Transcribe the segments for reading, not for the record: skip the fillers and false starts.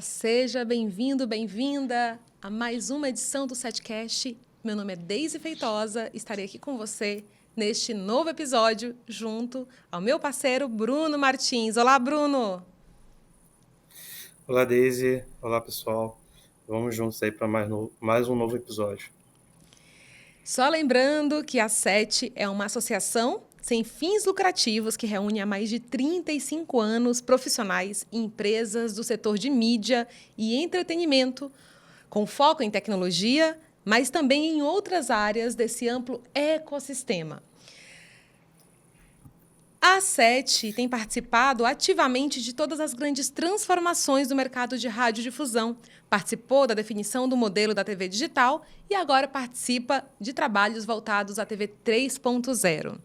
Seja bem-vindo, bem-vinda a mais uma edição do Setcast. Meu nome é Deise Feitosa, estarei aqui com você neste novo episódio, junto ao meu parceiro Bruno Martins. Olá, Bruno! Olá, Deise. Olá, pessoal. Vamos juntos aí para mais um novo episódio. Só lembrando que a SET é uma associação sem fins lucrativos que reúne há mais de 35 anos profissionais e empresas do setor de mídia e entretenimento, com foco em tecnologia, mas também em outras áreas desse amplo ecossistema. A SET tem participado ativamente de todas as grandes transformações do mercado de radiodifusão, participou da definição do modelo da TV digital e agora participa de trabalhos voltados à TV 3.0.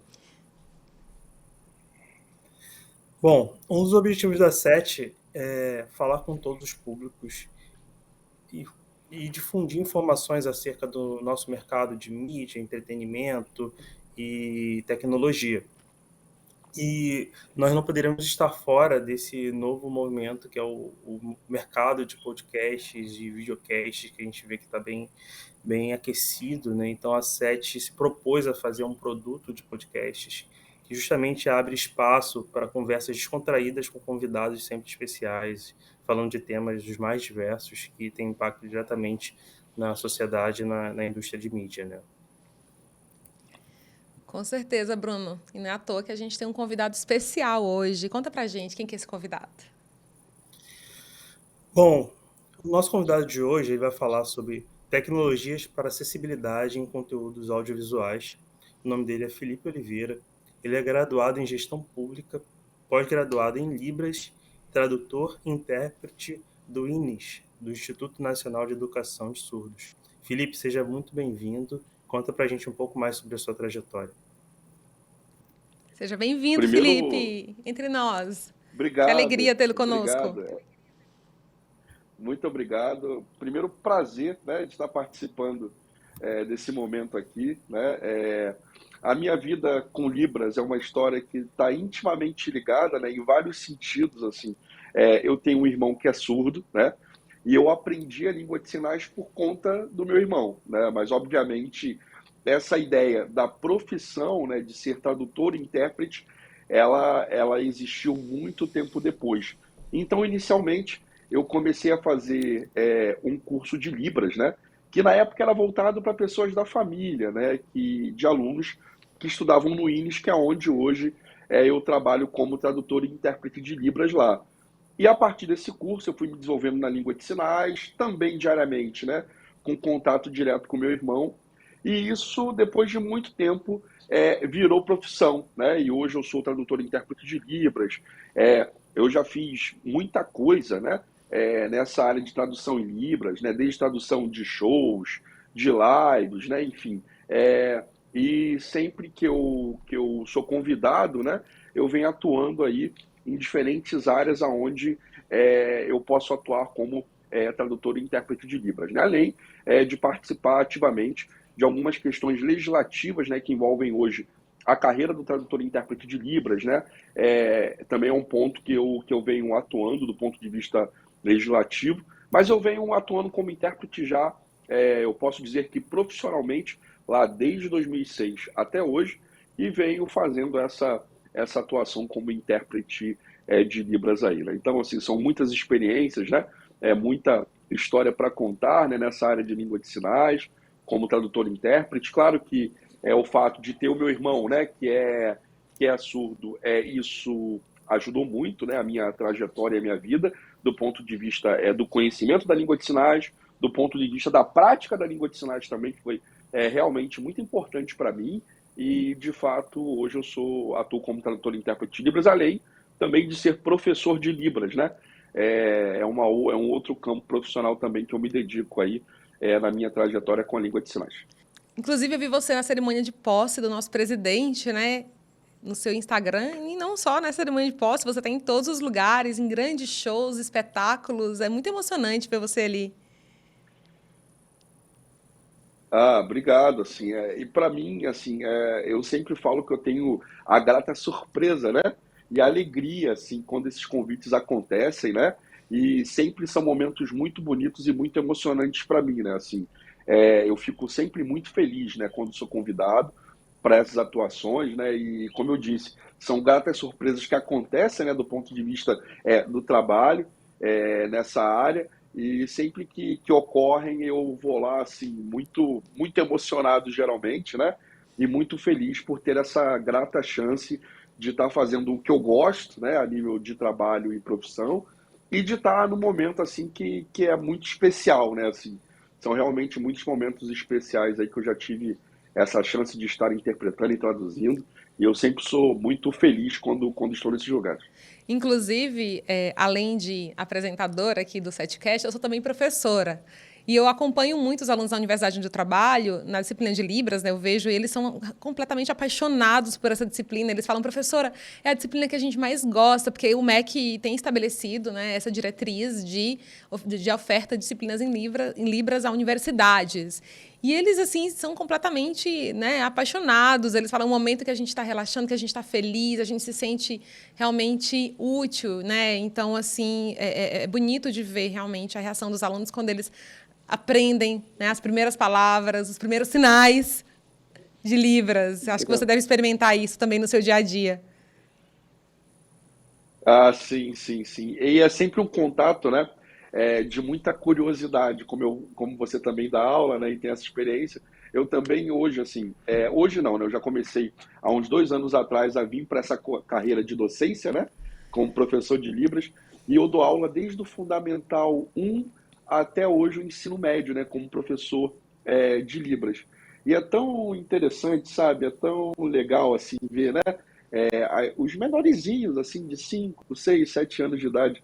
Bom, um dos objetivos da SET é falar com todos os públicos e difundir informações acerca do nosso mercado de mídia, entretenimento e tecnologia. E nós não poderíamos estar fora desse novo movimento que é o mercado de podcasts e videocasts, que a gente vê que está bem aquecido, né? Então a SET se propôs a fazer um produto de podcasts que justamente abre espaço para conversas descontraídas com convidados sempre especiais, falando de temas dos mais diversos que têm impacto diretamente na sociedade e na indústria de mídia, né? Com certeza, Bruno. E não é à toa que a gente tem um convidado especial hoje. Conta pra gente quem que é esse convidado. Bom, o nosso convidado de hoje ele vai falar sobre tecnologias para acessibilidade em conteúdos audiovisuais. O nome dele é Felipe Oliveira. Ele é graduado em gestão pública, pós-graduado em Libras, tradutor e intérprete do INES, do Instituto Nacional de Educação de Surdos. Felipe, seja muito bem-vindo. Conta pra gente um pouco mais sobre a sua trajetória. Seja bem-vindo, Primeiro, Felipe, entre nós. Que obrigado, alegria tê-lo conosco. obrigado, muito obrigado. Primeiro, prazer, né, de estar participando desse momento aqui, né? A minha vida com Libras é uma história que está intimamente ligada, né, em vários sentidos, assim. Eu tenho um irmão que é surdo, né? E eu aprendi a língua de sinais por conta do meu irmão, né? Mas, obviamente, essa ideia da profissão, né, de ser tradutor e intérprete, ela existiu muito tempo depois. Então, inicialmente, eu comecei a fazer um curso de Libras, né? Que na época era voltado para pessoas da família, né? De alunos que estudavam no INES, que é onde hoje eu trabalho como tradutor e intérprete de Libras lá. E a partir desse curso eu fui me desenvolvendo na língua de sinais, também diariamente, né? Com contato direto com meu irmão. E isso, depois de muito tempo, virou profissão, né? E hoje eu sou tradutor e intérprete de Libras. Eu já fiz muita coisa, né? Nessa área de tradução em Libras, né? Desde tradução de shows, de lives, né? Enfim. E sempre que eu sou convidado, né? Eu venho atuando aí em diferentes áreas onde eu posso atuar como tradutor e intérprete de Libras, né? Além de participar ativamente de algumas questões legislativas, né, que envolvem hoje a carreira do tradutor e intérprete de Libras, né? Também é um ponto que eu venho atuando do ponto de vista legislativo, mas eu venho atuando como intérprete já, eu posso dizer que profissionalmente, lá desde 2006 até hoje, e venho fazendo essa atuação como intérprete de Libras aí, né? Então, assim, são muitas experiências, né? Muita história para contar, né, nessa área de língua de sinais, como tradutor e intérprete. Claro que o fato de ter o meu irmão, né, que é surdo, isso ajudou muito, né, a minha trajetória e a minha vida, do ponto de vista do conhecimento da língua de sinais, do ponto de vista da prática da língua de sinais também, que foi realmente muito importante para mim. E, de fato, hoje eu atuo como tradutor e intérprete de Libras, além também de ser professor de Libras, né? É um outro campo profissional também que eu me dedico aí na minha trajetória com a língua de sinais. Inclusive, eu vi você na cerimônia de posse do nosso presidente, né? No seu Instagram. E não só na cerimônia de posse, você está em todos os lugares, em grandes shows, espetáculos. É muito emocionante ver você ali. Ah, obrigado, assim, e para mim, assim, eu sempre falo que eu tenho a grata surpresa, né, e a alegria, assim, quando esses convites acontecem, né, e sempre são momentos muito bonitos e muito emocionantes para mim, né? Assim, eu fico sempre muito feliz, né, quando sou convidado para essas atuações, né? E como eu disse, são gratas surpresas que acontecem, né, do ponto de vista do trabalho nessa área. E sempre que ocorrem, eu vou lá assim muito muito emocionado geralmente, né? E muito feliz por ter essa grata chance de estar fazendo o que eu gosto, né, a nível de trabalho e profissão, e de estar num momento assim que é muito especial, né? Assim, são realmente muitos momentos especiais aí que eu já tive essa chance de estar interpretando e traduzindo, e eu sempre sou muito feliz quando estou nesses lugares. Inclusive, além de apresentadora aqui do Setcast, eu sou também professora. E eu acompanho muitos alunos da universidade onde eu trabalho, na disciplina de Libras, né? Eu vejo eles são completamente apaixonados por essa disciplina. Eles falam, professora, é a disciplina que a gente mais gosta, porque o MEC tem estabelecido, né, essa diretriz de oferta de disciplinas em Libras a universidades. E eles, assim, são completamente, né, apaixonados. Eles falam, é um momento que a gente está relaxando, que a gente está feliz, a gente se sente realmente útil, né? Então, assim, é bonito de ver realmente a reação dos alunos quando eles aprendem, né, as primeiras palavras, os primeiros sinais de Libras. Acho que você deve experimentar isso também no seu dia a dia. Ah, sim, sim, sim. E é sempre um contato, né, de muita curiosidade, como você também dá aula, né, e tem essa experiência. Eu também hoje, assim, hoje não, né, eu já comecei há uns 2 anos atrás a vir para essa carreira de docência, né, como professor de Libras, e eu dou aula desde o Fundamental 1 até hoje o ensino médio, né, como professor de Libras. E é tão interessante, sabe, é tão legal, assim, ver, né, os menorzinhos, assim, de 5, 6, 7 anos de idade,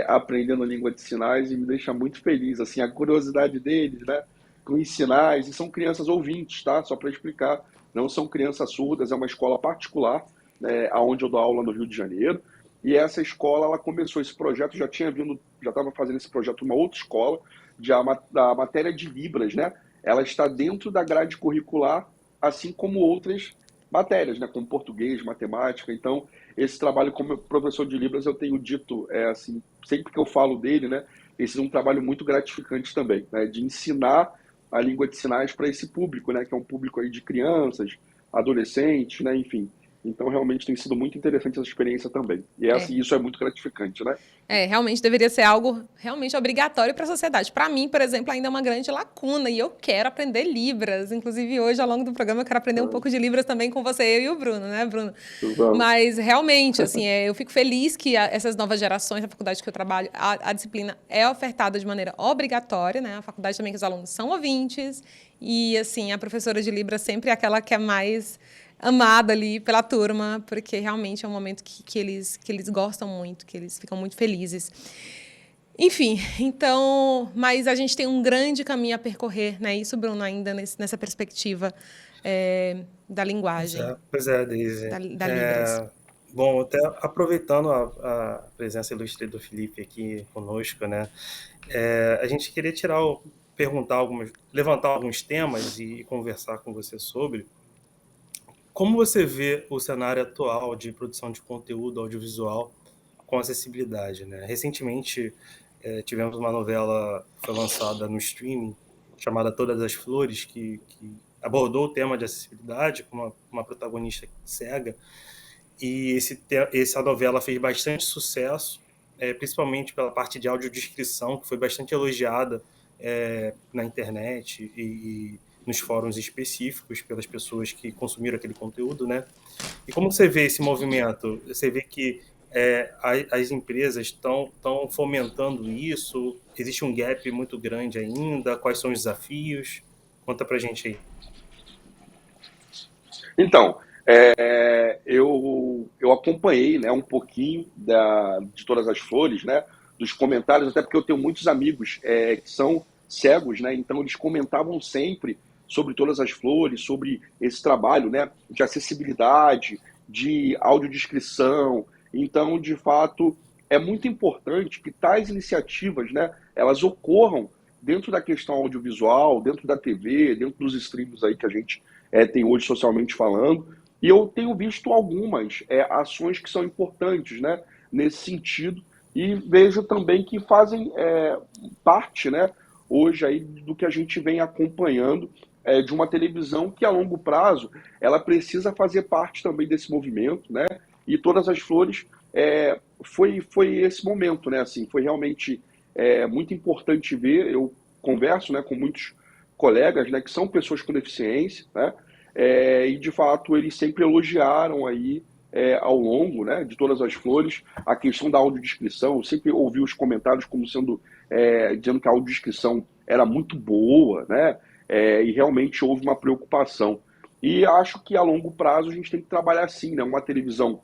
aprendendo a língua de sinais e me deixa muito feliz, assim, a curiosidade deles, né, com os sinais, e são crianças ouvintes, tá? Só para explicar, não são crianças surdas, é uma escola particular, né, onde eu dou aula no Rio de Janeiro, e essa escola, ela começou esse projeto, já estava fazendo esse projeto numa outra escola, da matéria de Libras, né? Ela está dentro da grade curricular, assim como outras matérias, né, como português, matemática. Então, esse trabalho como professor de Libras, eu tenho dito, assim, sempre que eu falo dele, né, esse é um trabalho muito gratificante também, né, de ensinar a língua de sinais para esse público, né, que é um público aí de crianças, adolescentes, né, enfim. Então, realmente tem sido muito interessante essa experiência também. E É. assim, isso é muito gratificante, né? Realmente deveria ser algo realmente obrigatório para a sociedade. Para mim, por exemplo, ainda é uma grande lacuna e eu quero aprender Libras. Inclusive, hoje, ao longo do programa, eu quero aprender um pouco de Libras também com você, eu e o Bruno, né, Bruno? Vamos. Mas, realmente, assim, eu fico feliz que essas novas gerações, na faculdade que eu trabalho, a disciplina é ofertada de maneira obrigatória, né? A faculdade também que os alunos são ouvintes e, assim, a professora de Libras sempre é aquela que é mais amada ali pela turma, porque realmente é um momento que eles gostam muito, que eles ficam muito felizes. Enfim, então, mas a gente tem um grande caminho a percorrer, né? Isso, Bruno, ainda nessa perspectiva da linguagem, Pois é, Daisy. da Libras. Bom, até aproveitando a presença ilustre do Felipe aqui conosco, né? A gente queria levantar alguns temas e conversar com você sobre como você vê o cenário atual de produção de conteúdo audiovisual com acessibilidade, né? Recentemente, tivemos uma novela que foi lançada no streaming chamada Todas as Flores, que abordou o tema de acessibilidade com uma protagonista cega. E essa novela fez bastante sucesso, principalmente pela parte de audiodescrição, que foi bastante elogiada na internet e nos fóruns específicos pelas pessoas que consumiram aquele conteúdo, né? E como você vê esse movimento? Você vê que as empresas estão fomentando isso? Existe um gap muito grande ainda? Quais são os desafios? Conta pra gente aí. Então, eu acompanhei, né, um pouquinho de Todas as Flores, né, dos comentários, até porque eu tenho muitos amigos que são cegos, né, então eles comentavam sempre sobre Todas as Flores, sobre esse trabalho, né, de acessibilidade, de audiodescrição. Então, de fato, é muito importante que tais iniciativas, né, elas ocorram dentro da questão audiovisual, dentro da TV, dentro dos streams aí que a gente tem hoje socialmente falando, e eu tenho visto algumas ações que são importantes, né, nesse sentido, e vejo também que fazem parte, né, hoje aí do que a gente vem acompanhando de uma televisão que a longo prazo ela precisa fazer parte também desse movimento, né? E Todas as Flores foi esse momento, né? Assim, foi realmente muito importante ver. Eu converso, né, com muitos colegas, né, que são pessoas com deficiência, né? E de fato eles sempre elogiaram aí ao longo, né, de Todas as Flores a questão da audiodescrição. Eu sempre ouvi os comentários como sendo dizendo que a audiodescrição era muito boa, né? E realmente houve uma preocupação. E acho que a longo prazo a gente tem que trabalhar assim, né? Uma televisão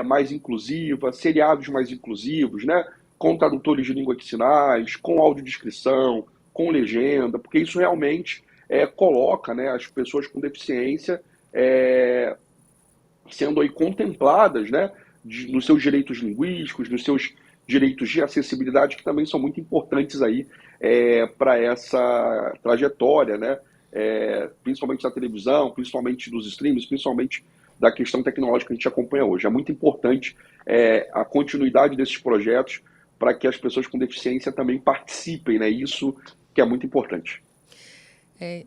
mais inclusiva, seriados mais inclusivos, né? Com tradutores de língua de sinais, com audiodescrição, com legenda, porque isso realmente coloca, né, as pessoas com deficiência sendo aí contempladas, né, nos seus direitos linguísticos, nos seus direitos de acessibilidade, que também são muito importantes aí para essa trajetória, né, principalmente da televisão, principalmente dos streams, principalmente da questão tecnológica que a gente acompanha hoje. É muito importante a continuidade desses projetos para que as pessoas com deficiência também participem, né? Isso que é muito importante.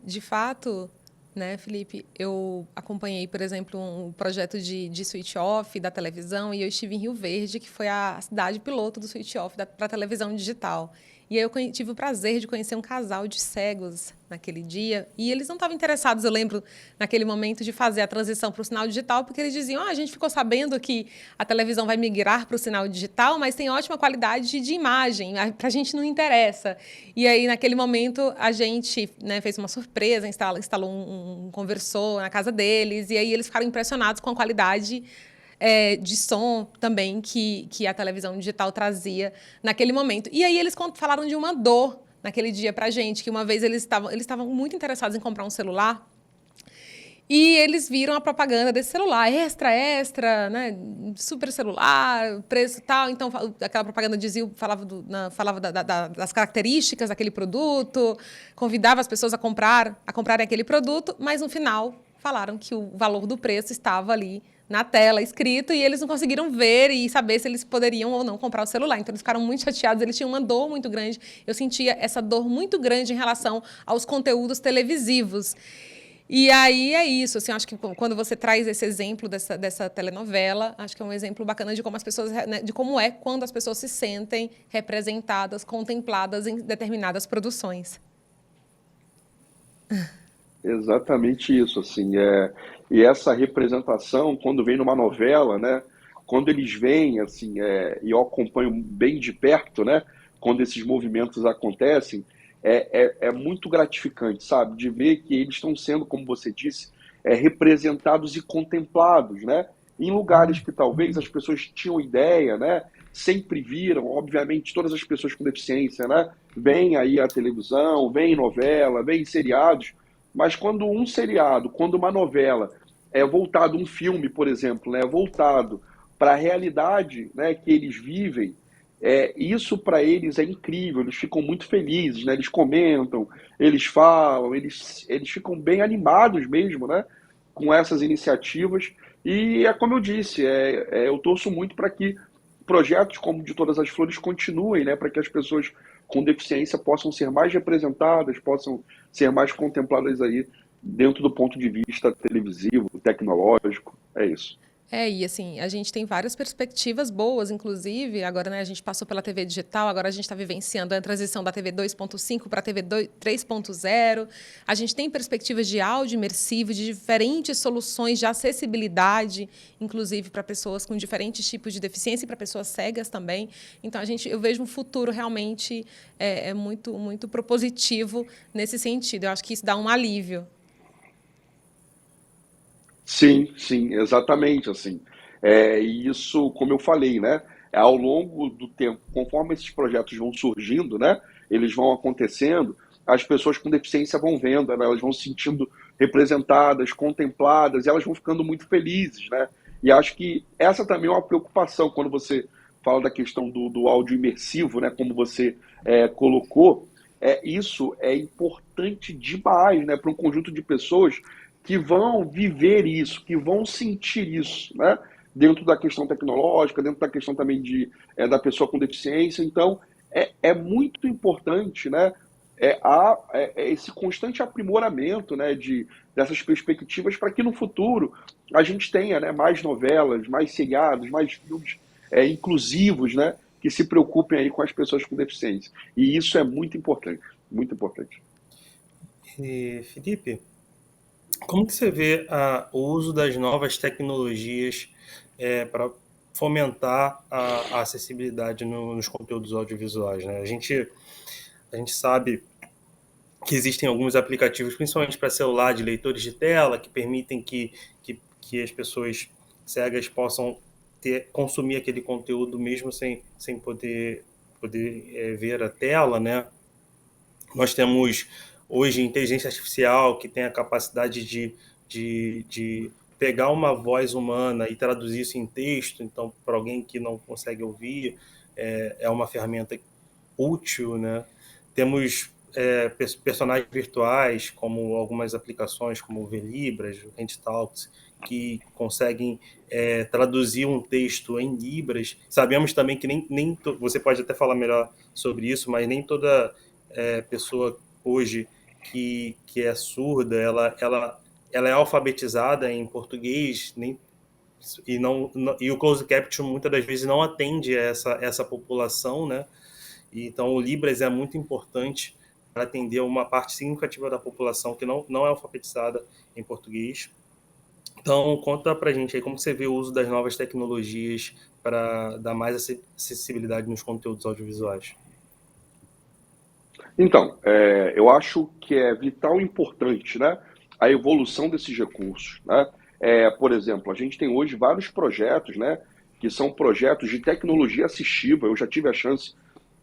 De fato, né, Felipe, eu acompanhei, por exemplo, um projeto de switch off da televisão e eu estive em Rio Verde, que foi a cidade piloto do switch off para a televisão digital. E aí eu tive o prazer de conhecer um casal de cegos naquele dia. E eles não estavam interessados, eu lembro, naquele momento de fazer a transição para o sinal digital, porque eles diziam, a gente ficou sabendo que a televisão vai migrar para o sinal digital, mas tem ótima qualidade de imagem, para a gente não interessa. E aí, naquele momento, a gente, né, fez uma surpresa, instalou um conversor na casa deles, e aí eles ficaram impressionados com a qualidade de som também que a televisão digital trazia naquele momento. E aí eles falaram de uma dor naquele dia para a gente, que uma vez eles estavam muito interessados em comprar um celular e eles viram a propaganda desse celular, extra, né, super celular, preço tal. Então, aquela propaganda falava das características daquele produto, convidava as pessoas a comprarem aquele produto, mas no final falaram que o valor do preço estava ali na tela, escrito, e eles não conseguiram ver e saber se eles poderiam ou não comprar o celular. Então, eles ficaram muito chateados, eles tinham uma dor muito grande. Eu sentia essa dor muito grande em relação aos conteúdos televisivos. E aí é isso, assim, acho que quando você traz esse exemplo dessa telenovela, acho que é um exemplo bacana de como as pessoas, né, de como é quando as pessoas se sentem representadas, contempladas em determinadas produções. Exatamente isso, assim, e essa representação, quando vem numa novela, né, quando eles vêm, assim, e eu acompanho bem de perto, né, quando esses movimentos acontecem, é muito gratificante, sabe, de ver que eles estão sendo, como você disse, representados e contemplados, né, em lugares que talvez as pessoas tinham ideia, né, sempre viram, obviamente, todas as pessoas com deficiência, né, vêm aí a televisão, vêm novela, vêm seriados, mas quando um seriado, quando uma novela é voltado, um filme, por exemplo, né, é voltado para a realidade, né, que eles vivem, isso para eles é incrível, eles ficam muito felizes, né, eles comentam, eles falam, eles ficam bem animados mesmo, né, com essas iniciativas. E é como eu disse, eu torço muito para que projetos como o de Todas as Flores continuem, né, para que as pessoas com deficiência possam ser mais representadas, possam ser mais contempladas aí dentro do ponto de vista televisivo, tecnológico. É isso. E assim, a gente tem várias perspectivas boas, inclusive, agora, né, a gente passou pela TV digital, agora a gente está vivenciando a transição da TV 2.5 para a TV 3.0, a gente tem perspectivas de áudio imersivo, de diferentes soluções de acessibilidade, inclusive para pessoas com diferentes tipos de deficiência e para pessoas cegas também. Então, eu vejo um futuro realmente muito, muito propositivo nesse sentido. Eu acho que isso dá um alívio. Sim, sim, exatamente, assim. E isso, como eu falei, né, ao longo do tempo, conforme esses projetos vão surgindo, né, eles vão acontecendo, as pessoas com deficiência vão vendo, né, elas vão se sentindo representadas, contempladas, e elas vão ficando muito felizes, né? E acho que essa também é uma preocupação quando você fala da questão do áudio imersivo, né, como você colocou, isso é importante demais, né, para um conjunto de pessoas que vão viver isso, que vão sentir isso, né? dentro da questão tecnológica, dentro da questão também da pessoa com deficiência. Então, é muito importante, né, esse constante aprimoramento, né, dessas perspectivas para que no futuro a gente tenha, né, mais novelas, mais seriados, mais filmes inclusivos, né, que se preocupem aí com as pessoas com deficiência. E isso é muito importante, muito importante. E, Felipe, como que você vê o uso das novas tecnologias para fomentar a acessibilidade nos conteúdos audiovisuais, né? A gente sabe que existem alguns aplicativos, principalmente para celular, de leitores de tela, que permitem que as pessoas cegas possam consumir aquele conteúdo mesmo sem poder ver a tela, né? Nós temos hoje inteligência artificial que tem a capacidade de pegar uma voz humana e traduzir isso em texto. Então, para alguém que não consegue ouvir, é uma ferramenta útil, né? Temos personagens virtuais, como algumas aplicações como o Velibras, o HandTalks, que conseguem traduzir um texto em libras. Sabemos também que você pode até falar melhor sobre isso, mas nem toda pessoa hoje que é surda, ela é alfabetizada em português, e o closed caption muitas das vezes não atende essa população, né? E então o Libras é muito importante para atender uma parte significativa da população que não é alfabetizada em português. Então, conta pra gente aí como você vê o uso das novas tecnologias para dar mais acessibilidade nos conteúdos audiovisuais. Então, eu acho que é vital e importante, né, a evolução desses recursos, né? Por exemplo, a gente tem hoje vários projetos, né, que são projetos de tecnologia assistiva. Eu já tive a chance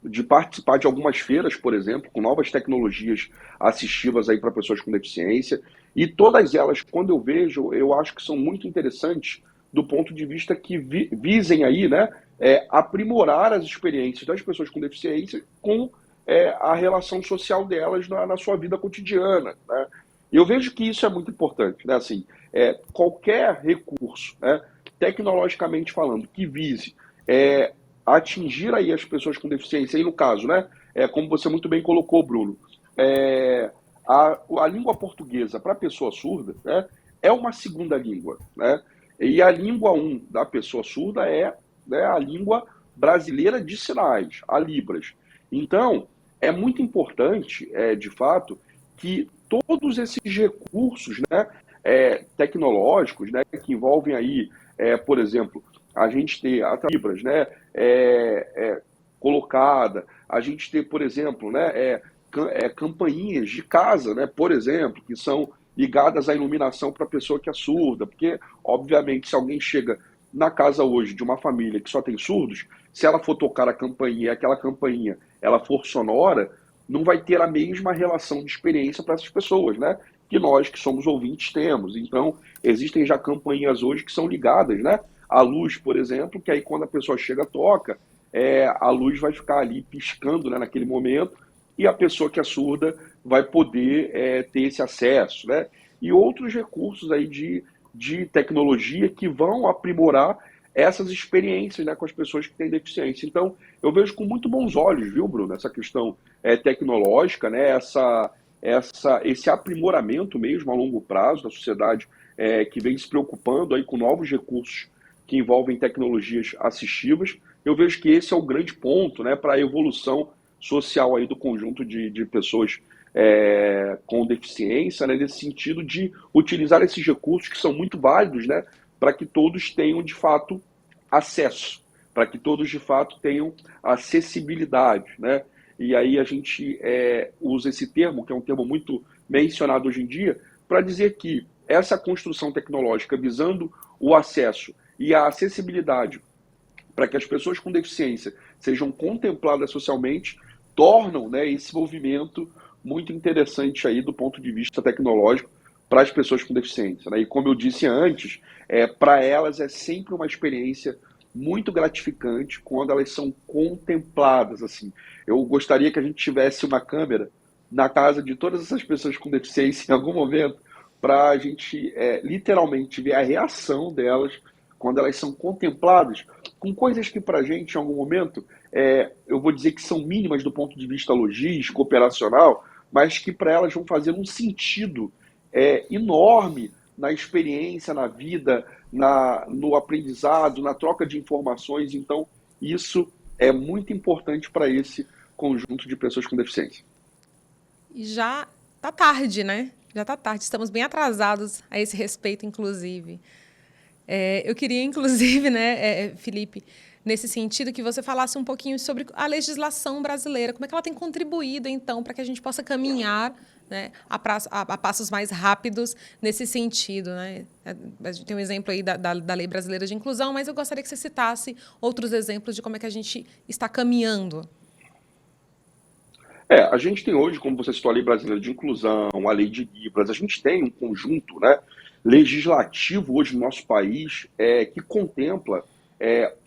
de participar de algumas feiras, por exemplo, com novas tecnologias assistivas aí para pessoas com deficiência, e todas elas, quando eu vejo, eu acho que são muito interessantes do ponto de vista que visem aí, né, aprimorar as experiências das pessoas com deficiência com a relação social delas na sua vida cotidiana, né? E eu vejo que isso é muito importante, né? Assim, qualquer recurso, né, tecnologicamente falando, que vise atingir aí as pessoas com deficiência, e no caso, né, como você muito bem colocou, Bruno, a língua portuguesa para a pessoa surda, né, é uma segunda língua, né? E a língua da pessoa surda né, a língua brasileira de sinais, a Libras. Então, é muito importante, de fato, que todos esses recursos, né, tecnológicos, né, que envolvem aí, por exemplo, a gente ter a Libras, né, colocada, a gente ter, por exemplo, né, campainhas de casa, né, por exemplo, que são ligadas à iluminação para a pessoa que é surda, porque, obviamente, se alguém chega na casa hoje de uma família que só tem surdos, se ela for tocar a campainha e aquela campainha ela for sonora, não vai ter a mesma relação de experiência para essas pessoas, né? Que nós que somos ouvintes temos. Então, existem já campainhas hoje que são ligadas, né? A luz, por exemplo, que aí quando a pessoa chega, toca, a luz vai ficar ali piscando, né, naquele momento, e a pessoa que é surda vai poder ter esse acesso, né? E outros recursos aí de tecnologia que vão aprimorar essas experiências, né, com as pessoas que têm deficiência. Então, eu vejo com muito bons olhos, viu, Bruno, essa questão tecnológica, né, esse aprimoramento mesmo a longo prazo da sociedade que vem se preocupando aí com novos recursos que envolvem tecnologias assistivas. Eu vejo que esse é o grande ponto, né, para a evolução social aí do conjunto de pessoas com deficiência, né, nesse sentido de utilizar esses recursos que são muito válidos, né, para que todos tenham, de fato, acesso, para que todos, de fato, tenham acessibilidade, né? E aí a gente usa esse termo, que é um termo muito mencionado hoje em dia, para dizer que essa construção tecnológica visando o acesso e a acessibilidade para que as pessoas com deficiência sejam contempladas socialmente, tornam, né, esse movimento muito interessante aí do ponto de vista tecnológico para as pessoas com deficiência, né? E como eu disse antes, para elas é sempre uma experiência muito gratificante quando elas são contempladas, assim. Eu gostaria que a gente tivesse uma câmera na casa de todas essas pessoas com deficiência em algum momento para a gente literalmente ver a reação delas quando elas são contempladas com coisas que para a gente, em algum momento, eu vou dizer que são mínimas do ponto de vista logístico, operacional, mas que para elas vão fazer um sentido enorme na experiência, na vida, no aprendizado, na troca de informações. Então, isso é muito importante para esse conjunto de pessoas com deficiência. E já tá tarde, né? Já tá tarde. Estamos bem atrasados a esse respeito, inclusive. Eu queria, inclusive, né, Felipe, nesse sentido, que você falasse um pouquinho sobre a legislação brasileira, como é que ela tem contribuído, então, para que a gente possa caminhar, né, a passos mais rápidos nesse sentido, né? A gente tem um exemplo aí da Lei Brasileira de Inclusão, mas eu gostaria que você citasse outros exemplos de como é que a gente está caminhando. A gente tem hoje, como você citou, a Lei Brasileira de Inclusão, a Lei de Libras, a gente tem um conjunto, né, legislativo hoje no nosso país que contempla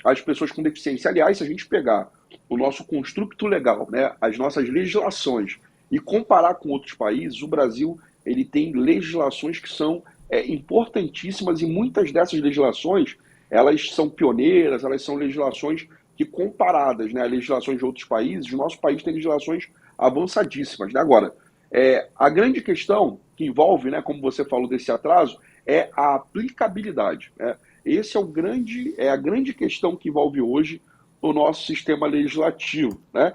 as pessoas com deficiência. Aliás, se a gente pegar o nosso construto legal, né, as nossas legislações, e comparar com outros países, o Brasil ele tem legislações que são importantíssimas, e muitas dessas legislações elas são pioneiras, elas são legislações que, comparadas, né, a legislações de outros países, o nosso país tem legislações avançadíssimas, né? Agora, a grande questão que envolve, né, como você falou desse atraso, é a aplicabilidade, né? Esse é a grande questão que envolve hoje o nosso sistema legislativo, né?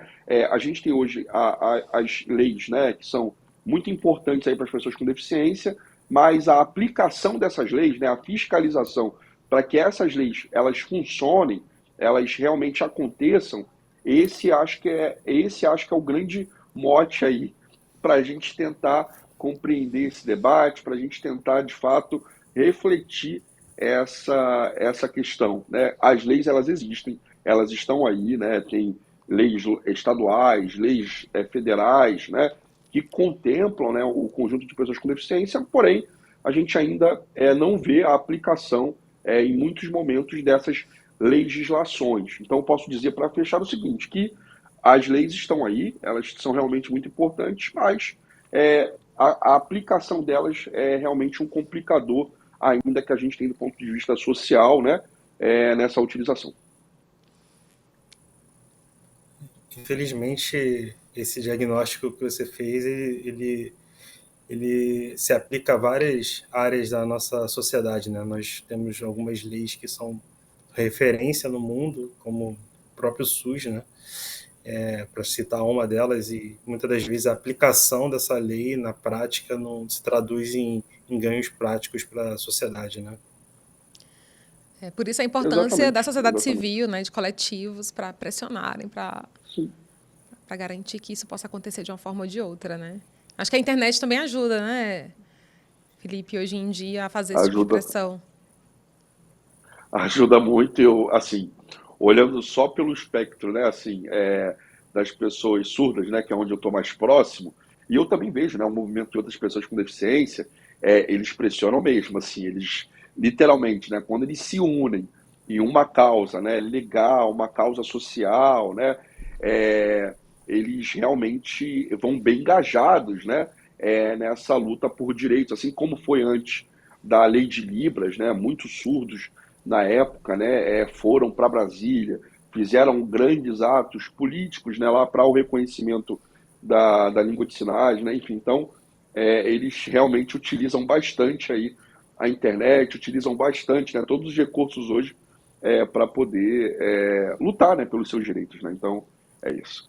A gente tem hoje as leis, né, que são muito importantes aí para as pessoas com deficiência, mas a aplicação dessas leis, né, a fiscalização para que essas leis elas funcionem, elas realmente aconteçam, esse acho que é o grande mote aí para a gente tentar compreender esse debate, para a gente tentar, de fato, refletir essa questão, né? As leis, elas existem, elas estão aí, né? Tem leis estaduais, leis federais, né, que contemplam, né, o conjunto de pessoas com deficiência, porém, a gente ainda não vê a aplicação em muitos momentos dessas legislações. Então, eu posso dizer, para fechar, o seguinte, que as leis estão aí, elas são realmente muito importantes, mas a aplicação delas é realmente um complicador, ainda que a gente tem do ponto de vista social, né, nessa utilização. Infelizmente, esse diagnóstico que você fez, ele se aplica a várias áreas da nossa sociedade, né? Nós temos algumas leis que são referência no mundo, como o próprio SUS, né? Para citar uma delas, e muitas das vezes a aplicação dessa lei na prática não se traduz em ganhos práticos para a sociedade, né? Por isso a importância da sociedade Exatamente. civil, né, de coletivos, para pressionarem, para Sim. garantir que isso possa acontecer de uma forma ou de outra, né? Acho que a internet também ajuda, né, Felipe, hoje em dia, a fazer esse tipo de pressão. Ajuda muito. Eu, assim, olhando só pelo espectro, né, assim, das pessoas surdas, né, que é onde eu estou mais próximo, e eu também vejo, né, o movimento de outras pessoas com deficiência, eles pressionam mesmo, assim, eles literalmente, né, quando eles se unem em uma causa, né, legal, uma causa social, né, eles realmente vão bem engajados, né, nessa luta por direitos, assim como foi antes da Lei de Libras, né, muitos surdos na época, né, foram para Brasília, fizeram grandes atos políticos, né, lá para o reconhecimento da língua de sinais, né, enfim, então eles realmente utilizam bastante aí a internet, utilizam bastante, né, todos os recursos hoje para poder lutar, né, pelos seus direitos, né, então é isso.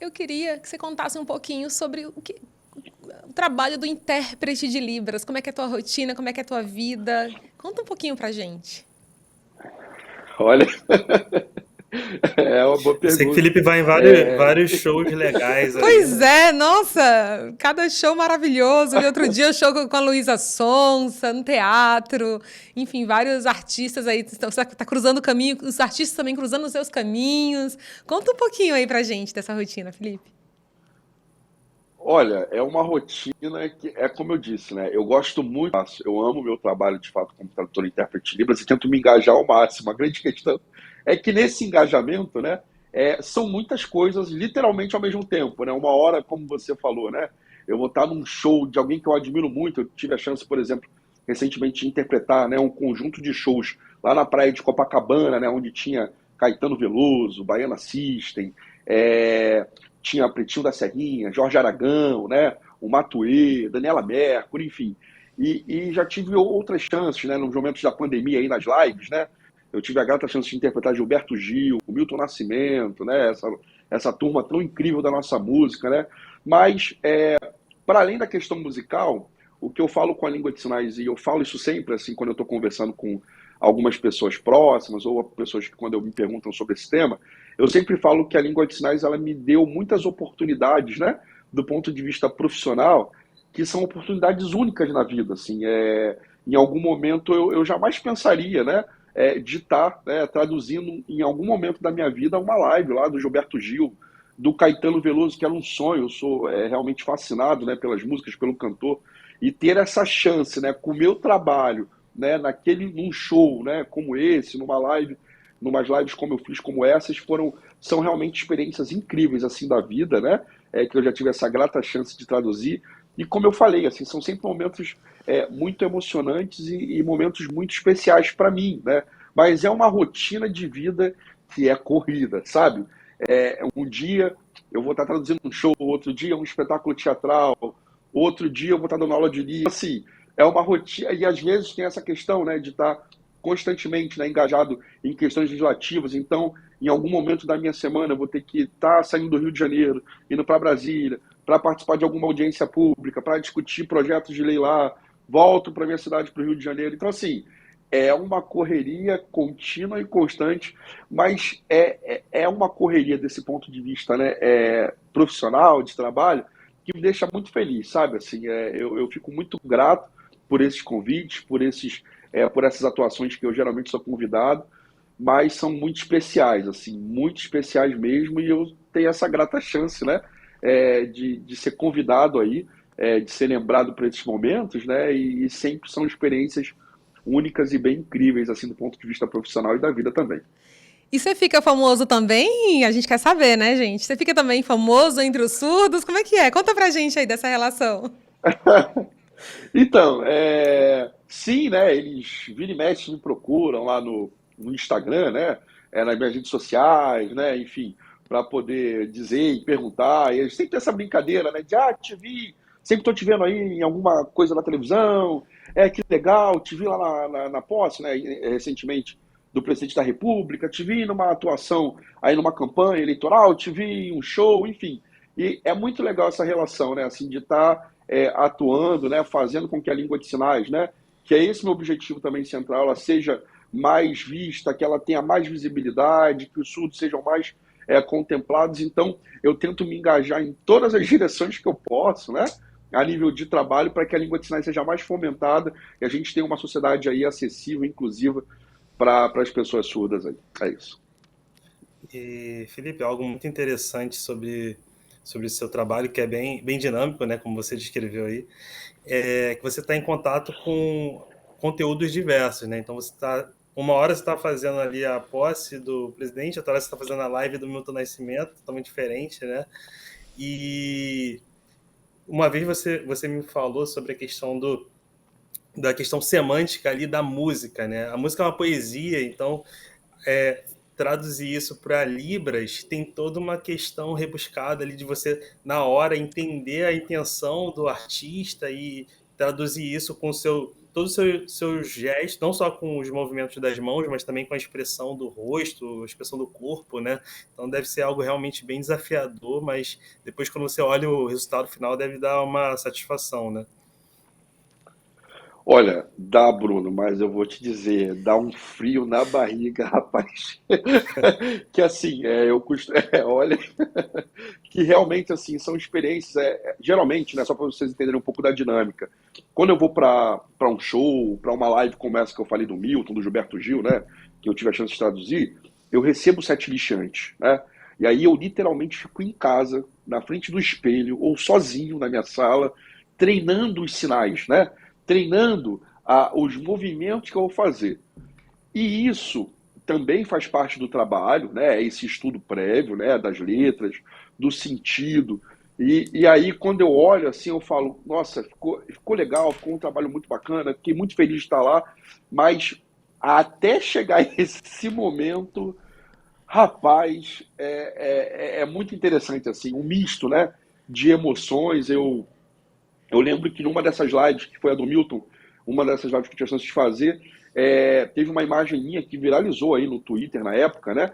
Eu queria que você contasse um pouquinho sobre o trabalho do intérprete de Libras. Como é que é a tua rotina? Como é que é a tua vida? Conta um pouquinho pra gente. Olha, é uma boa pergunta. Eu sei que o Felipe vai em vários shows legais. Pois nossa, cada show maravilhoso. E outro dia show com a Luísa Sonza, no teatro. Enfim, vários artistas aí. Você está cruzando o caminho, os artistas também cruzando os seus caminhos. Conta um pouquinho aí pra gente dessa rotina, Felipe. Olha, é uma rotina que como eu disse, né? Eu gosto muito, eu amo o meu trabalho de fato como tradutor e intérprete de Libras e tento me engajar ao máximo. A grande questão é que nesse engajamento, né, são muitas coisas literalmente ao mesmo tempo, né? Uma hora, como você falou, né? Eu vou estar num show de alguém que eu admiro muito. Eu tive a chance, por exemplo, recentemente de interpretar, né, um conjunto de shows lá na praia de Copacabana, né, onde tinha Caetano Veloso, Baiana System, tinha Pretinho da Serrinha, Jorge Aragão, né, o Matuê, Daniela Mercury, enfim. E já tive outras chances, né, nos momentos da pandemia aí nas lives, né? Eu tive a grata chance de interpretar Gilberto Gil, Milton Nascimento, né? Essa turma tão incrível da nossa música, né? Mas, para além da questão musical, o que eu falo com a língua de sinais, e eu falo isso sempre, assim, quando eu estou conversando com algumas pessoas próximas, ou pessoas que quando eu me perguntam sobre esse tema, eu sempre falo que a língua de sinais, ela me deu muitas oportunidades, né? Do ponto de vista profissional, que são oportunidades únicas na vida, assim, em algum momento eu jamais pensaria, né, de estar, né, traduzindo em algum momento da minha vida uma live lá do Gilberto Gil, do Caetano Veloso, que era um sonho, eu sou realmente fascinado, né, pelas músicas, pelo cantor, e ter essa chance, né, com o meu trabalho, né, num show, né, como esse, numa live, numas lives como eu fiz, como essas, são realmente experiências incríveis, assim, da vida, né, que eu já tive essa grata chance de traduzir. E como eu falei, assim, são sempre momentos muito emocionantes e momentos muito especiais para mim, né? Mas é uma rotina de vida que é corrida, sabe? Um dia eu vou estar traduzindo um show, outro dia um espetáculo teatral, outro dia eu vou estar dando aula de livro. Assim, é uma rotina, e às vezes tem essa questão, né, de estar constantemente, né, engajado em questões legislativas. Então, em algum momento da minha semana, eu vou ter que estar saindo do Rio de Janeiro, indo para Brasília, para participar de alguma audiência pública, para discutir projetos de lei lá, volto para minha cidade, para o Rio de Janeiro. Então, assim, é uma correria contínua e constante, mas é uma correria desse ponto de vista, né, profissional, de trabalho, que me deixa muito feliz, sabe? Assim, eu fico muito grato por esses convites, por essas atuações que eu geralmente sou convidado, mas são muito especiais, assim, muito especiais mesmo, e eu tenho essa grata chance, né, de ser convidado aí, de ser lembrado por esses momentos, né, e sempre são experiências únicas e bem incríveis, assim, do ponto de vista profissional e da vida também. E você fica famoso também? A gente quer saber, né, gente? Você fica também famoso entre os surdos? Como é que é? Conta pra gente aí dessa relação. Então, sim, né? Eles vira e mexe me procuram lá no Instagram, né? Nas minhas redes sociais, né? Enfim, para poder dizer e perguntar. E eles sempre tem essa brincadeira, né? De te vi, sempre tô te vendo aí em alguma coisa na televisão. Que legal, te vi lá na posse, né? Recentemente do presidente da República, te vi numa atuação aí numa campanha eleitoral, te vi em um show, enfim. E é muito legal essa relação, né? Assim, de estar atuando, né, fazendo com que a língua de sinais, né, que é esse meu objetivo também central, ela seja mais vista, que ela tenha mais visibilidade, que os surdos sejam mais contemplados. Então, eu tento me engajar em todas as direções que eu posso, né, a nível de trabalho, para que a língua de sinais seja mais fomentada e a gente tenha uma sociedade aí acessível, inclusiva para as pessoas surdas aí. É isso. E, Felipe, algo muito interessante sobre o seu trabalho, que é bem dinâmico, né, como você descreveu aí, é que você está em contato com conteúdos diversos, né? Então uma hora você está fazendo ali a posse do presidente, outra hora você está fazendo a live do Milton Nascimento, totalmente diferente, né? E uma vez você me falou sobre a questão da questão semântica ali da música, né? A música é uma poesia, então traduzir isso para Libras tem toda uma questão rebuscada ali de você, na hora, entender a intenção do artista e traduzir isso com todos os seus gestos, não só com os movimentos das mãos, mas também com a expressão do rosto, a expressão do corpo, né? Então deve ser algo realmente bem desafiador, mas depois quando você olha o resultado final deve dar uma satisfação, né? Olha, dá, Bruno, mas eu vou te dizer, dá um frio na barriga, rapaz. Que assim, olha, que realmente assim são experiências, geralmente, né, só para vocês entenderem um pouco da dinâmica. Quando eu vou para um show, para uma live como essa que eu falei do Milton, do Gilberto Gil, né, que eu tive a chance de traduzir, eu recebo o setlist antes, né? E aí eu literalmente fico em casa, na frente do espelho ou sozinho na minha sala, treinando os sinais, né? Treinando os movimentos que eu vou fazer. E isso também faz parte do trabalho, né? Esse estudo prévio, né? Das letras, do sentido. E aí, quando eu olho assim, eu falo, nossa, ficou legal, ficou um trabalho muito bacana, fiquei muito feliz de estar lá, mas até chegar esse momento, rapaz, é muito interessante, assim, um misto, né, de emoções. Eu lembro que numa dessas lives, que foi a do Milton, uma dessas lives que eu tive a chance de fazer, teve uma imagem minha que viralizou aí no Twitter na época, né?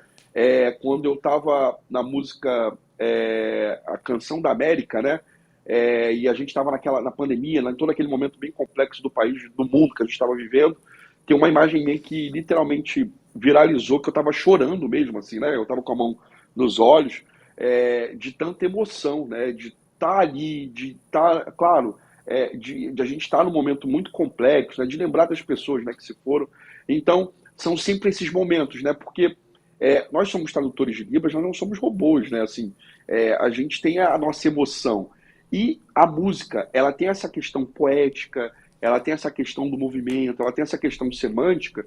Quando eu estava na música A Canção da América, né? E a gente estava na pandemia, em todo aquele momento bem complexo do país, do mundo que a gente estava vivendo. Tem uma imagem minha que literalmente viralizou, que eu estava chorando mesmo, assim, né? Eu estava com a mão nos olhos, de tanta emoção, né? De estar ali, de estar, claro, de a gente estar num momento muito complexo, né? De lembrar das pessoas, né, que se foram. Então, são sempre esses momentos, né? Porque nós somos tradutores de Libras, nós não somos robôs, né? Assim, a gente tem a nossa emoção. E a música, ela tem essa questão poética, ela tem essa questão do movimento, ela tem essa questão semântica,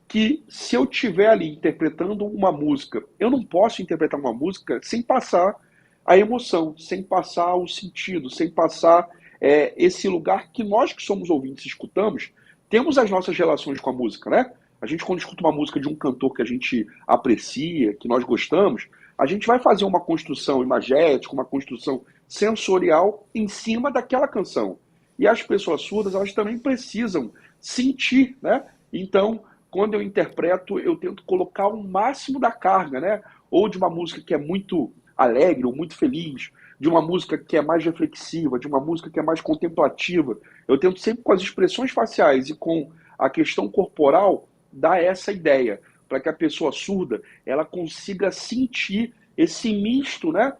que se eu estiver ali interpretando uma música, eu não posso interpretar uma música sem passar a emoção, sem passar o sentido, sem passar esse lugar que nós que somos ouvintes escutamos, temos as nossas relações com a música, né? A gente, quando escuta uma música de um cantor que a gente aprecia, que nós gostamos, a gente vai fazer uma construção imagética, uma construção sensorial em cima daquela canção. E as pessoas surdas, elas também precisam sentir, né? Então, quando eu interpreto, eu tento colocar o máximo da carga, né? Ou de uma música que é muito alegre ou muito feliz, de uma música que é mais reflexiva, de uma música que é mais contemplativa. Eu tento sempre, com as expressões faciais e com a questão corporal, dar essa ideia, para que a pessoa surda ela consiga sentir esse misto, né,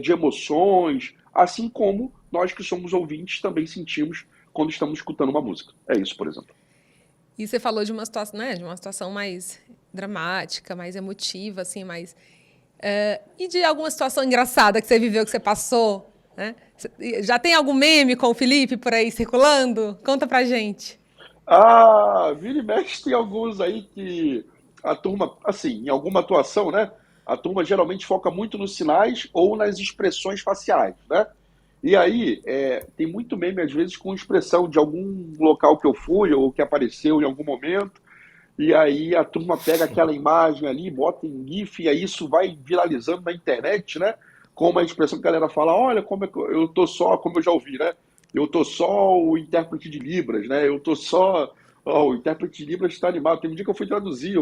de emoções, assim como nós que somos ouvintes também sentimos quando estamos escutando uma música. É isso, por exemplo. E você falou de uma situação, né, de uma situação mais dramática, mais emotiva, assim, mais... e de alguma situação engraçada que você viveu, que você passou, né? Já tem algum meme com o Felipe por aí circulando? Conta pra gente. Ah, vira e mexe tem alguns aí que a turma, assim, em alguma atuação, né? A turma geralmente foca muito nos sinais ou nas expressões faciais, né? E aí, tem muito meme, às vezes, com expressão de algum local que eu fui ou que apareceu em algum momento. E aí a turma pega aquela imagem ali, bota em GIF, e aí isso vai viralizando na internet, né? Com uma expressão que a galera fala, olha como é que eu tô só, como eu já ouvi, né? Eu tô só o intérprete de Libras, né? Eu tô só. Ó, o intérprete de Libras está animado. Tem um dia que eu fui traduzir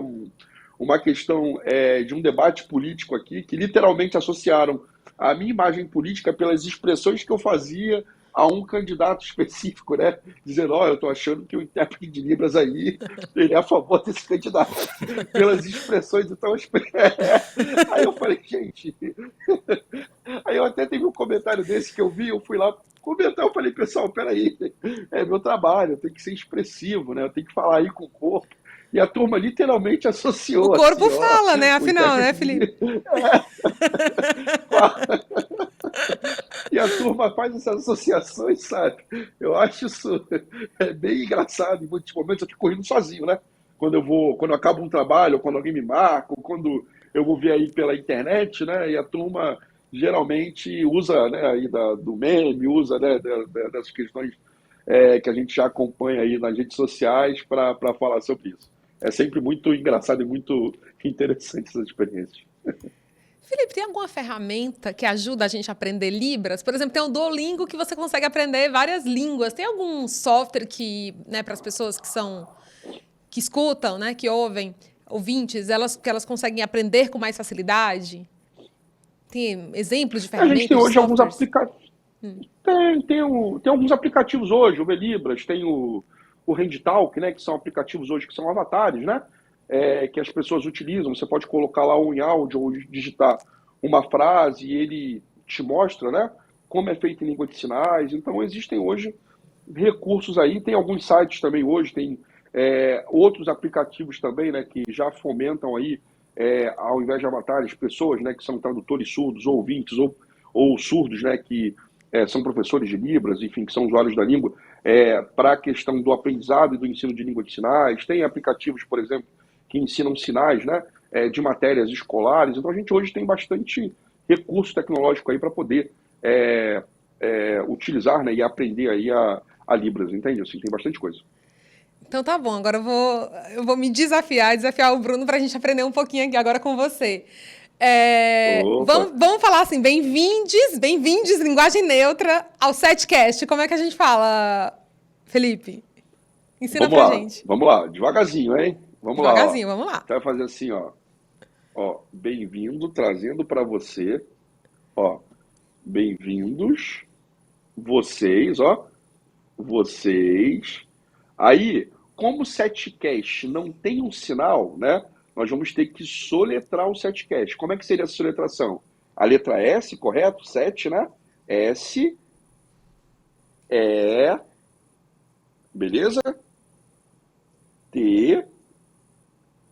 uma questão de um debate político aqui, que literalmente associaram a minha imagem política pelas expressões que eu fazia a um candidato específico, né? Dizendo, ó, eu tô achando que o intérprete de Libras aí, ele é a favor desse candidato. Pelas expressões, então... Aí eu falei, gente... Aí eu até teve um comentário desse que eu vi, eu fui lá comentar, eu falei, pessoal, peraí, é meu trabalho, eu tenho que ser expressivo, né? Eu tenho que falar aí com o corpo. E a turma literalmente O associou assim, corpo ó, fala, né? o Afinal, né, intérprete Felipe? de... E a turma faz essas associações, sabe? Eu acho isso bem engraçado. Em muitos momentos eu fico rindo sozinho, né? Quando eu acabo um trabalho, ou quando alguém me marca, ou quando eu vou ver aí pela internet, né? E a turma geralmente usa, né, aí do meme, usa, né, das questões que a gente já acompanha aí nas redes sociais para falar sobre isso. É sempre muito engraçado e muito interessante essas experiências. Felipe, tem alguma ferramenta que ajuda a gente a aprender Libras? Por exemplo, tem o Duolingo que você consegue aprender várias línguas. Tem algum software que, né, para as pessoas que escutam, né, que ouvem, ouvintes, que elas conseguem aprender com mais facilidade? Tem exemplos de A gente tem ferramentas, de hoje alguns softwares? aplicativos. Tem alguns aplicativos hoje, o Velibras, tem o HandTalk, né, que são aplicativos hoje que são avatares, né, que as pessoas utilizam. Você pode colocar lá um em áudio ou digitar uma frase e ele te mostra, né, como é feito em língua de sinais. Então existem hoje recursos aí, tem alguns sites também hoje, tem outros aplicativos também, né, que já fomentam aí, ao invés de avatares, pessoas, né, que são tradutores surdos, ou ouvintes, ou surdos, né, que são professores de Libras, enfim, que são usuários da língua, para a questão do aprendizado e do ensino de língua de sinais. Tem aplicativos, por exemplo, que ensinam sinais, né, de matérias escolares. Então a gente hoje tem bastante recurso tecnológico aí para poder utilizar, né, e aprender aí a Libras, entende? Assim, tem bastante coisa. Então tá bom, agora eu vou me desafiar o Bruno para a gente aprender um pouquinho aqui agora com você. Opa! Vamos falar assim, bem-vindes, linguagem neutra, ao Setcast. Como é que a gente fala, Felipe? Ensina pra gente. Vamos lá, devagarzinho, hein? Vamos lá, ó. Devagarzinho, vamos lá. Você vai fazer assim, ó, bem-vindo, trazendo para você, ó, bem-vindos, vocês, ó, vocês. Aí, como o Setcast não tem um sinal, né? Nós vamos ter que soletrar o Setcast. Como é que seria essa soletração? A letra S, correto? Set, né? S, E, beleza? T.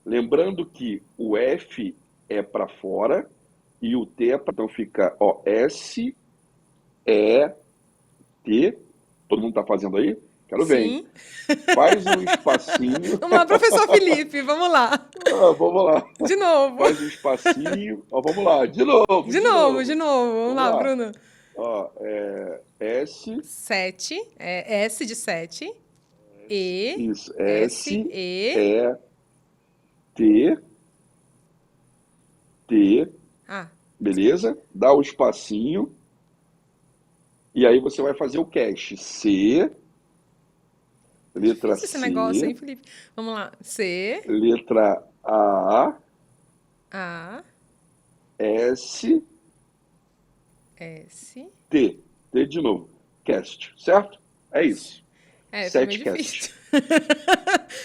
Lembrando que o F é para fora e o T é para... Então fica, ó, S, E, T. Todo mundo tá fazendo aí? Quero ver, hein? Faz um espacinho. Vamos lá, professor Felipe, vamos lá. Vamos lá. De novo. Faz um espacinho. Ó, vamos lá, de novo. De novo. Vamos lá, Bruno. Ó, S. 7, S de 7. E. Isso, S, E. T. T. Beleza? Dá o espacinho. E aí você vai fazer o cache. C. Letra C. Esse negócio, hein, Felipe? Vamos lá. C. Letra A. A. S. S. T. T de novo. Cast, certo? É isso. Setcast.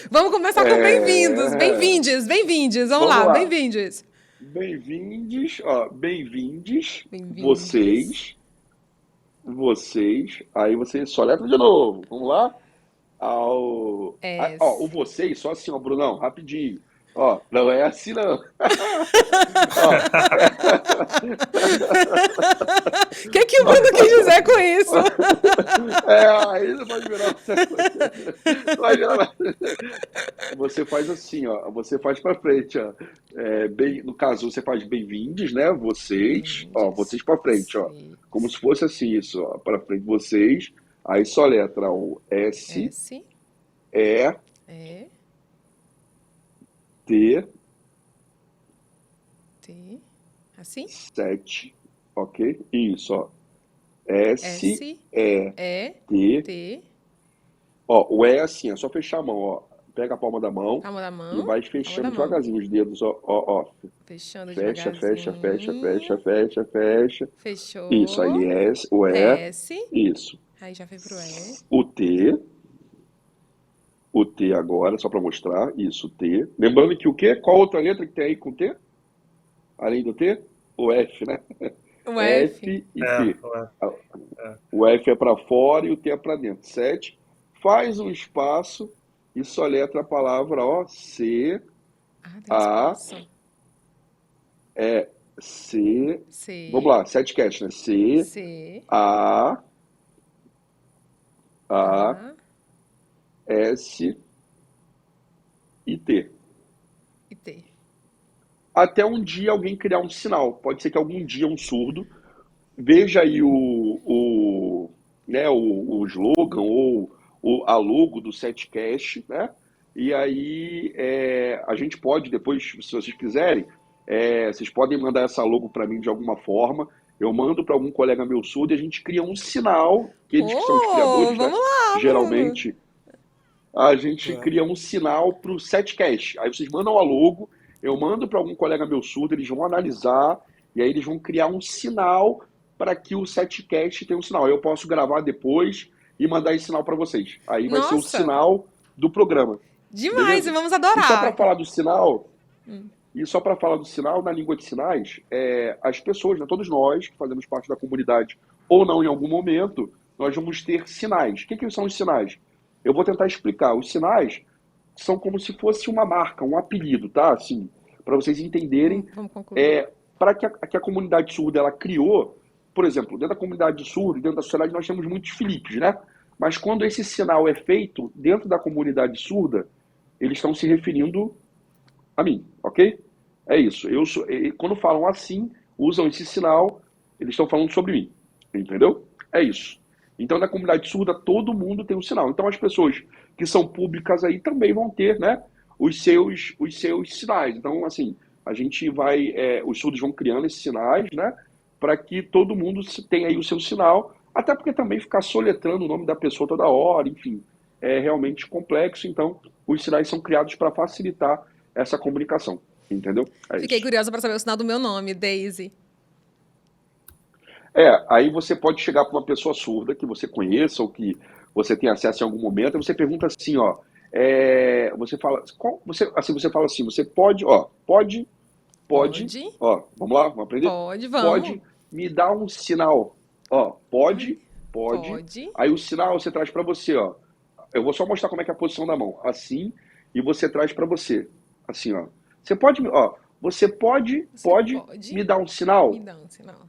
Vamos começar com bem-vindos. Bem-vindes. Vamos lá, bem-vindes. Bem-vindes, ó, bem-vindes. Vocês. Aí você soletra de novo. Vamos lá? Ó, o vocês, só assim, ó, Brunão, rapidinho. Ó, não é assim, não. O que o Bruno quis dizer com isso? Aí não pode virar. Pode virar. Você faz assim, ó. Você faz pra frente, ó. No caso, você faz bem-vindos, né? Vocês. Ó, vocês pra frente, ó. Como se fosse assim, isso, ó. Pra frente, vocês. Aí só letra o S. E. T. Assim? 7. Ok? Isso, ó. S. E. T. Ó, o E é assim, é só fechar a mão, ó. Pega a palma da mão. E vai fechando devagarzinho os dedos, ó. Fechando fecha, devagarzinho. fecha. Fechou. Isso, aí S, o E. S. Isso. Aí já foi pro E. O T. O T agora, só para mostrar. Isso, T. Lembrando que o quê? Qual outra letra que tem aí com T? Além do T? O F, né? O F. F e T. O F é para fora e o T é para dentro. 7. Faz um espaço e soletra a palavra, ó, C. A. C. Vamos lá, Setcast, né? C. A. S e T. Até um dia alguém criar um sinal. Pode ser que algum dia um surdo veja aí o slogan ou a logo do Setcast, né? E aí a gente pode depois, se vocês quiserem, vocês podem mandar essa logo para mim de alguma forma. Eu mando para algum colega meu surdo e a gente cria um sinal, que eles que são os criadores, vamos né? lá, Geralmente a gente cria um sinal para o Setcast. Aí vocês mandam a logo, eu mando para algum colega meu surdo, eles vão analisar e aí eles vão criar um sinal para que o Setcast tenha um sinal. Aí eu posso gravar depois e mandar esse sinal para vocês. Aí vai ser o sinal do programa. Demais, beleza? Vamos adorar. E só para falar do sinal, na língua de sinais, as pessoas, né, todos nós que fazemos parte da comunidade ou não em algum momento, nós vamos ter sinais. O que são os sinais? Eu vou tentar explicar. Os sinais são como se fosse uma marca, um apelido, tá? Assim, para vocês entenderem. Para que a comunidade surda ela criou, por exemplo, dentro da comunidade surda, dentro da sociedade, nós temos muitos Filipes, né? Mas quando esse sinal é feito dentro da comunidade surda, eles estão se referindo a mim, ok? É isso. Quando falam assim, usam esse sinal, eles estão falando sobre mim. Entendeu? É isso. Então, na comunidade surda, todo mundo tem um sinal. Então, as pessoas que são públicas aí também vão ter, né, os seus sinais. Então, assim, a gente vai, os surdos vão criando esses sinais, né, para que todo mundo tenha aí o seu sinal, até porque também ficar soletrando o nome da pessoa toda hora, enfim, é realmente complexo. Então, os sinais são criados para facilitar essa comunicação. Entendeu? É Fiquei isso. curiosa para saber o sinal do meu nome, Daisy. Aí você pode chegar para uma pessoa surda que você conheça ou que você tenha acesso em algum momento, e você pergunta assim, ó, você fala, você fala assim, você pode, ó, pode, Pode, ó, vamos lá, vamos aprender? pode, vamos. Pode me dar um sinal, ó, Ai, pode, pode. aí o sinal você traz para você, ó, eu vou só mostrar como é que é a posição da mão, assim, e você traz para você, assim, ó, você Você pode me pode dar um me sinal? dar um sinal.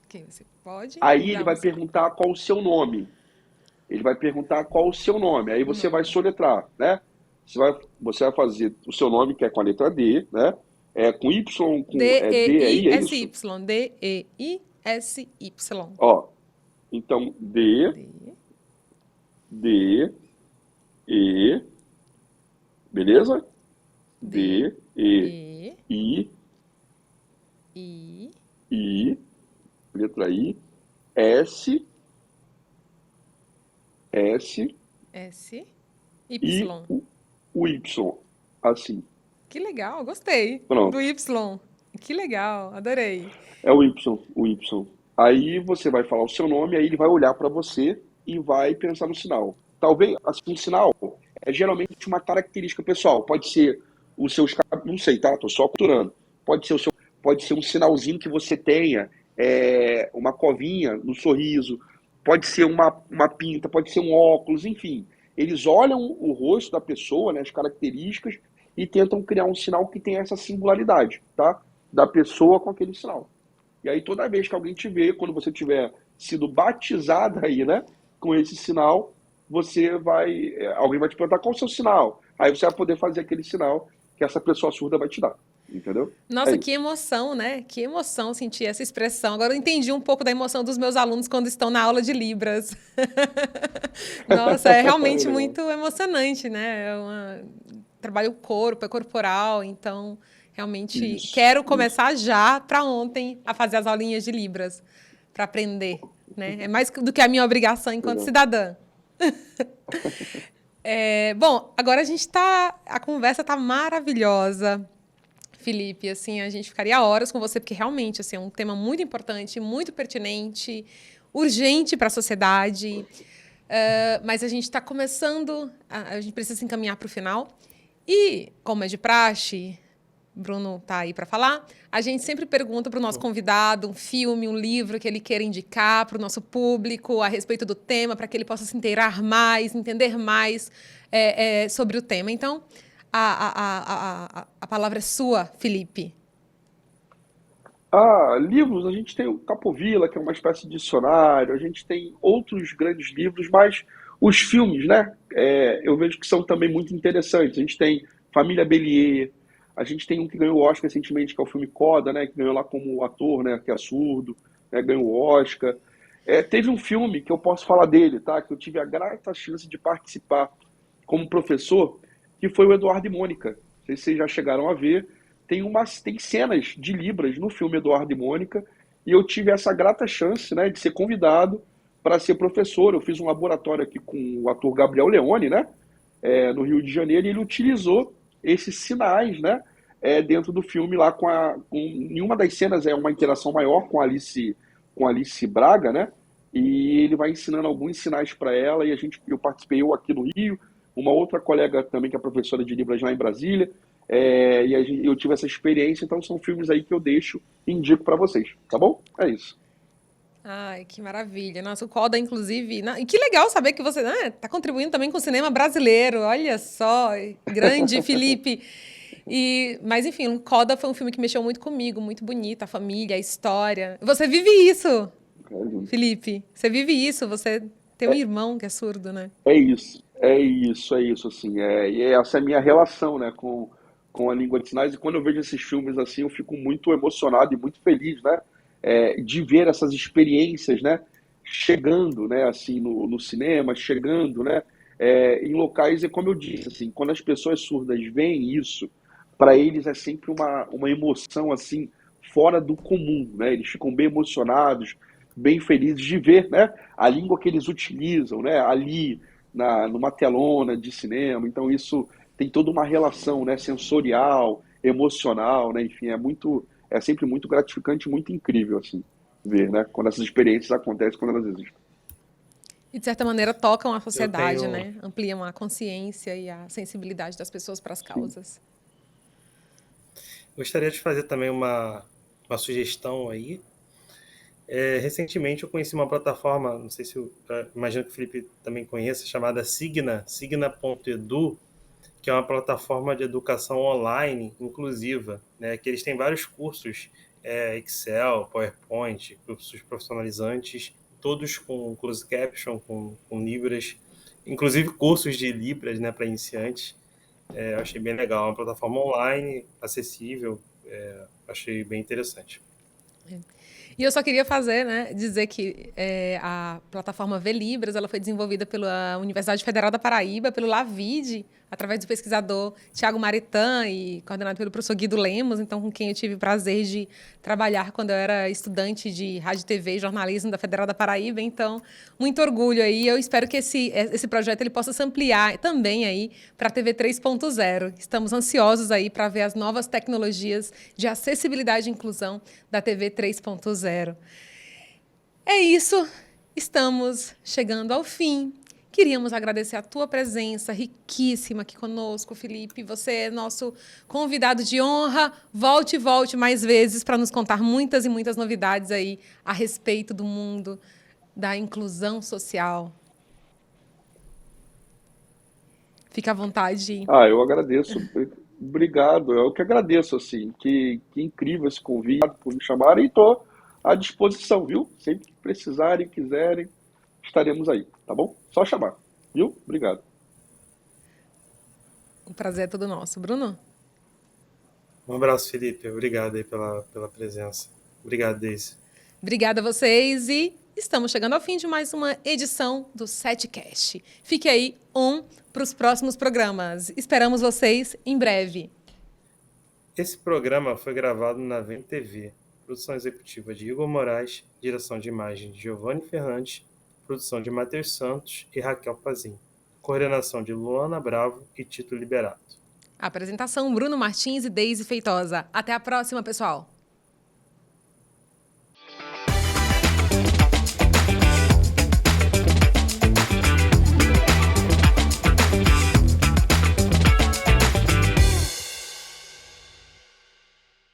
Ok, você pode me Aí ele dar um vai sinal. perguntar qual o seu nome. Ele vai perguntar qual o seu nome. Aí O você vai nome. soletrar, né? Você vai fazer o seu nome, que é com a letra D, né? Com Y, D aí, é isso? D-E-I-S-Y. D-E-I-S-Y. Ó, então D, D, D, E, beleza? D, D, E, E, I, I, I, letra I, S, S, S, e Y. o Y. Assim, Que legal, gostei do pronto. Y. Que legal, adorei. É o Y, o Y. Aí você vai falar o seu nome, aí ele vai olhar para você e vai pensar no sinal. Talvez, assim, um sinal é geralmente uma característica pessoal. Pode ser os seus cabelos, não sei, tá? Tô só culturando. Pode ser um sinalzinho que você tenha, uma covinha no sorriso, pode ser uma pinta, pode ser um óculos, enfim. Eles olham o rosto da pessoa, né, as características, e tentam criar um sinal que tenha essa singularidade, tá? Da pessoa com aquele sinal. E aí toda vez que alguém te vê, quando você tiver sido batizada aí, né, com esse sinal, alguém vai te perguntar qual é o seu sinal. Aí você vai poder fazer aquele sinal que essa pessoa surda vai te dar. Entendeu? É Nossa, que isso. emoção, né? Que emoção sentir essa expressão. Agora eu entendi um pouco da emoção dos meus alunos quando estão na aula de Libras. Nossa, é realmente Legal. muito emocionante, né? Trabalho o corpo, é corporal, então realmente Isso, quero isso. começar já para ontem a fazer as aulinhas de Libras para aprender, né? É mais do que a minha obrigação enquanto Legal. cidadã. Bom, agora a conversa tá maravilhosa. Felipe, assim, a gente ficaria horas com você, porque realmente assim, é um tema muito importante, muito pertinente, urgente para a sociedade. Mas a gente está começando, a gente precisa se encaminhar para o final. E, como é de praxe, Bruno está aí para falar, a gente sempre pergunta para o nosso convidado um filme, um livro que ele queira indicar para o nosso público a respeito do tema, para que ele possa se inteirar mais, entender mais sobre o tema. Então, a palavra é sua, Felipe. Livros, a gente tem o Capovilla, que é uma espécie de dicionário, a gente tem outros grandes livros, mas os filmes, né? Eu vejo que são também muito interessantes. A gente tem Família Bélier, a gente tem um que ganhou o Oscar recentemente, que é o filme Coda, né? Que ganhou lá como ator, né? Que é surdo, né? Ganhou o Oscar. Teve um filme que eu posso falar dele, tá? Que eu tive a grata chance de participar como professor, que foi o Eduardo e Mônica. Não sei se vocês já chegaram a ver. Tem cenas de Libras no filme Eduardo e Mônica, e eu tive essa grata chance, né, de ser convidado para ser professor. Eu fiz um laboratório aqui com o ator Gabriel Leone, né, no Rio de Janeiro, e ele utilizou esses sinais, né, dentro do filme lá em uma das cenas é uma interação maior com a Alice Braga, né, e ele vai ensinando alguns sinais para ela, e eu participei eu aqui no Rio, uma outra colega também que é professora de Libras lá em Brasília, eu tive essa experiência, então são filmes aí que eu deixo e indico para vocês, tá bom? É isso. Ai, que maravilha. Nossa, o Coda, inclusive. E que legal saber que você está contribuindo também com o cinema brasileiro. Olha só, grande, Felipe. Mas, enfim, o Coda foi um filme que mexeu muito comigo, muito bonito, a família, a história. Você vive isso, Felipe. Você vive isso. Você tem um irmão que é surdo, né? É isso, assim, e essa é a minha relação, né, com a língua de sinais, e quando eu vejo esses filmes assim, eu fico muito emocionado e muito feliz, né, de ver essas experiências, né, chegando, né, assim, no cinema, chegando, né, em locais, e como eu disse, assim, quando as pessoas surdas veem isso, para eles é sempre uma emoção, assim, fora do comum, né, eles ficam bem emocionados, bem felizes de ver, né, a língua que eles utilizam, né, ali, numa telona de cinema, então isso tem toda uma relação, né, sensorial, emocional, né, enfim, é sempre muito gratificante, muito incrível, assim, ver, né, quando essas experiências acontecem, quando elas existem. E, de certa maneira, tocam a Eu sociedade, tenho, né? Ampliam a consciência e a sensibilidade das pessoas para as Sim. causas. gostaria de fazer também uma sugestão aí. Recentemente eu conheci uma plataforma, não sei se imagino que o Felipe também conheça, chamada Signa, signa.edu, que é uma plataforma de educação online inclusiva, né? Que eles têm vários cursos, Excel, PowerPoint, cursos profissionalizantes, todos com closed caption, com libras, inclusive cursos de libras, né, para iniciantes. Eu achei bem legal, uma plataforma online, acessível, achei bem interessante. E eu só queria fazer, né, dizer que a plataforma Velibras, ela foi desenvolvida pela Universidade Federal da Paraíba, pelo LAVID, através do pesquisador Tiago Maritan e coordenado pelo professor Guido Lemos, então com quem eu tive o prazer de trabalhar quando eu era estudante de rádio, TV e jornalismo da Federal da Paraíba. Então, muito orgulho aí. Eu espero que esse projeto ele possa se ampliar também aí para a TV 3.0. Estamos ansiosos aí para ver as novas tecnologias de acessibilidade e inclusão da TV 3.0. É isso, estamos chegando ao fim. Queríamos agradecer a tua presença riquíssima aqui conosco, Felipe. Você é nosso convidado de honra. Volte e volte mais vezes para nos contar muitas e muitas novidades aí a respeito do mundo da inclusão social. Fica à vontade. Eu agradeço, obrigado, eu que agradeço, assim, que incrível esse convite, por me chamarem, e estou à disposição, viu? Sempre que precisarem, quiserem, estaremos aí, tá bom? Só chamar, viu? Obrigado. O prazer é todo nosso. Bruno? Um abraço, Felipe. Obrigado aí pela presença. Obrigado, Deise. Obrigada a vocês e estamos chegando ao fim de mais uma edição do SETcast. Fique aí para os próximos programas. Esperamos vocês em breve. Esse programa foi gravado na Vem TV. Produção executiva de Igor Moraes, direção de imagem de Giovanni Ferrantes, produção de Matheus Santos e Raquel Pazin. Coordenação de Luana Bravo e Tito Liberato. Apresentação Bruno Martins e Deise Feitosa. Até a próxima, pessoal!